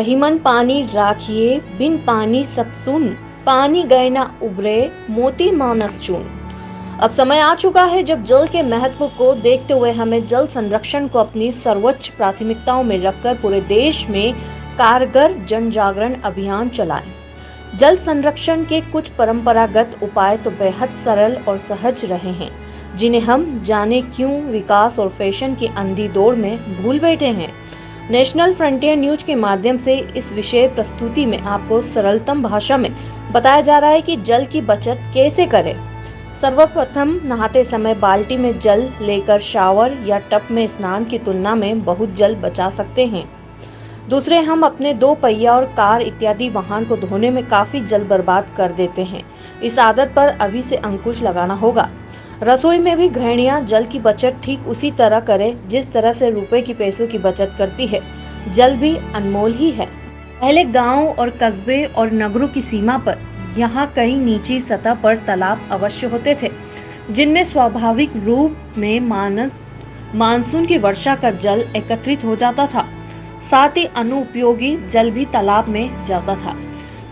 रहीमन पानी राखिए, बिन पानी सब सुन, पानी गए ना उबरे, मोती मानस चून। अब समय आ चुका है जब जल के महत्व को देखते हुए हमें जल संरक्षण को अपनी सर्वोच्च प्राथमिकताओं में रखकर पूरे देश में कारगर जन जागरण अभियान चलाएं। जल संरक्षण के कुछ परंपरागत उपाय तो बेहद सरल और सहज रहे हैं, जिन्हें हम जाने क्यों विकास और फैशन की अंधी दौड़ में भूल बैठे हैं। नेशनल फ्रंटियर न्यूज के माध्यम से इस विषय प्रस्तुति में आपको सरलतम भाषा में बताया जा रहा है कि जल की बचत कैसे करें। सर्वप्रथम, नहाते समय बाल्टी में जल लेकर शावर या टब में स्नान की तुलना में बहुत जल बचा सकते हैं। दूसरे, हम अपने 2 पहिया और कार इत्यादि वाहन को धोने में काफी जल बर्बाद कर देते हैं। इस आदत पर अभी से अंकुश लगाना होगा। रसोई में भी गृहिणियां जल की बचत ठीक उसी तरह करें जिस तरह से रुपए की पैसों की बचत करती है। जल भी अनमोल ही है। पहले गांव और कस्बे और नगरों की सीमा पर यहाँ कहीं नीची सतह पर तालाब अवश्य होते थे, जिनमें स्वाभाविक रूप में मानसून की वर्षा का जल एकत्रित हो जाता था। साथ ही अनुपयोगी जल भी तालाब में जाता था,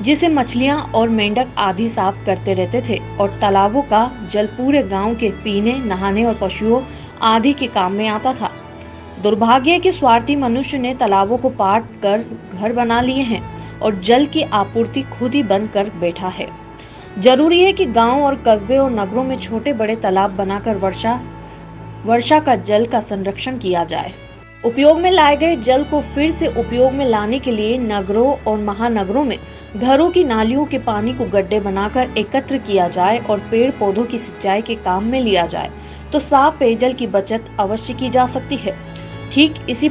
जिसे मछलियां और मेंढक आदि साफ करते रहते थे और तालाबों का जल पूरे गांव के पीने, नहाने और पशुओं आदि के काम में आता था। दुर्भाग्य के स्वार्थी मनुष्य ने तालाबों को पाट कर घर बना लिए हैं और जल की आपूर्ति खुद ही बंद कर बैठा है। जरूरी है कि गांव और कस्बे और नगरों में छोटे बड़े तालाब बनाकर वर्षा का जल का संरक्षण किया जाए। उपयोग में लाए गए जल को फिर से उपयोग में लाने के लिए नगरों और महानगरों में घरों की नालियों के पानी को गड्ढे बनाकर एकत्र किया जाए और पेड़ पौधों की सिंचाई के काम में लिया जाए तो साफ पेयजल की बचत अवश्य की जा सकती है। ठीक इसी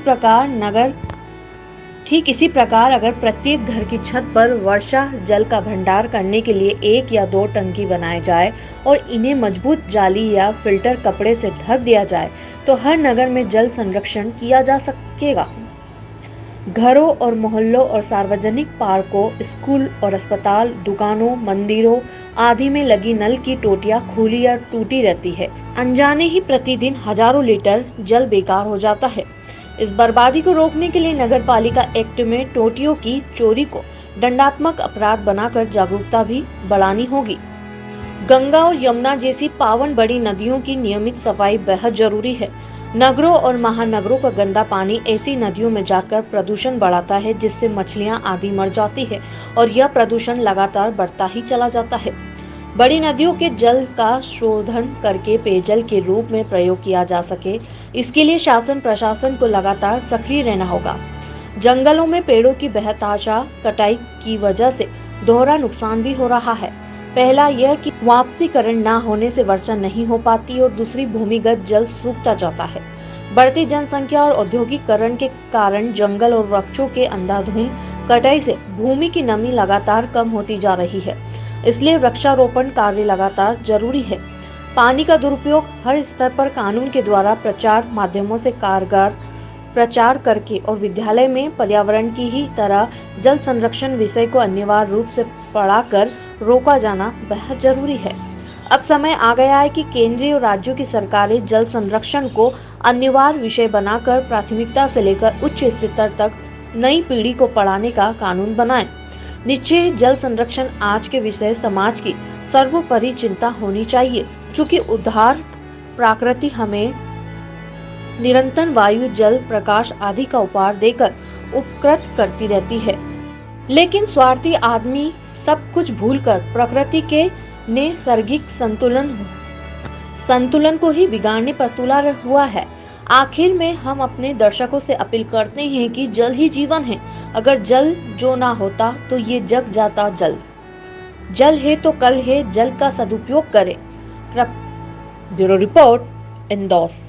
प्रकार अगर प्रत्येक घर की छत पर वर्षा जल का भंडार करने के लिए 1 या 2 टंकी बनाए जाए और इन्हें मजबूत जाली या फिल्टर कपड़े से ढक दिया जाए तो हर नगर में जल संरक्षण किया जा सकेगा। घरों और मोहल्लों और सार्वजनिक पार्कों, स्कूल और अस्पताल, दुकानों, मंदिरों आदि में लगी नल की टोटियां खुली या टूटी रहती है। अनजाने ही प्रतिदिन हजारों लीटर जल बेकार हो जाता है। इस बर्बादी को रोकने के लिए नगर पालिका एक्ट में टोटियों की चोरी को दंडात्मक अपराध बनाकर जागरूकता भी बढ़ानी होगी। गंगा और यमुना जैसी पावन बड़ी नदियों की नियमित सफाई बेहद जरूरी है। नगरों और महानगरों का गंदा पानी ऐसी नदियों में जाकर प्रदूषण बढ़ाता है, जिससे मछलियां आदि मर जाती है और यह प्रदूषण लगातार बढ़ता ही चला जाता है। बड़ी नदियों के जल का शोधन करके पेयजल के रूप में प्रयोग किया जा सके, इसके लिए शासन प्रशासन को लगातार सक्रिय रहना होगा। जंगलों में पेड़ों की बेतहाशा कटाई की वजह से दोहरा नुकसान भी हो रहा है। पहला यह कि वापसीकरण न होने से वर्षा नहीं हो पाती और दूसरी भूमिगत जल सूखता जाता है। बढ़ती जनसंख्या और औद्योगिकरण के कारण जंगल और वृक्षों के अंधाधुंध कटाई से भूमि की नमी लगातार कम होती जा रही है, इसलिए वृक्षारोपण कार्य लगातार जरूरी है। पानी का दुरुपयोग हर स्तर पर कानून के द्वारा प्रचार माध्यमों से कारगर प्रचार करके और विद्यालय में पर्यावरण की ही तरह जल संरक्षण विषय को अनिवार्य रूप से पढ़ाकर रोका जाना बेहद जरूरी है। अब समय आ गया है कि केंद्रीय और राज्यों की सरकारें जल संरक्षण को अनिवार्य विषय बनाकर प्राथमिकता से लेकर उच्च स्तर तक नई पीढ़ी को पढ़ाने का कानून बनाएं। निश्चय जल संरक्षण आज के विषय समाज की सर्वोपरि चिंता होनी चाहिए, चूँकि उदार प्रकृति हमें निरंतर वायु, जल, प्रकाश आदि का उपहार देकर उपकृत करती रहती है। लेकिन स्वार्थी आदमी सब कुछ भूलकर प्रकृति के नैसर्गिक संतुलन को ही बिगाड़ने पर तुला हुआ है। आखिर में हम अपने दर्शकों से अपील करते हैं कि जल ही जीवन है। अगर जल जो ना होता तो ये जग जाता जल। जल है तो कल है, जल का सदुपयोग करें। Bureau report, Indore.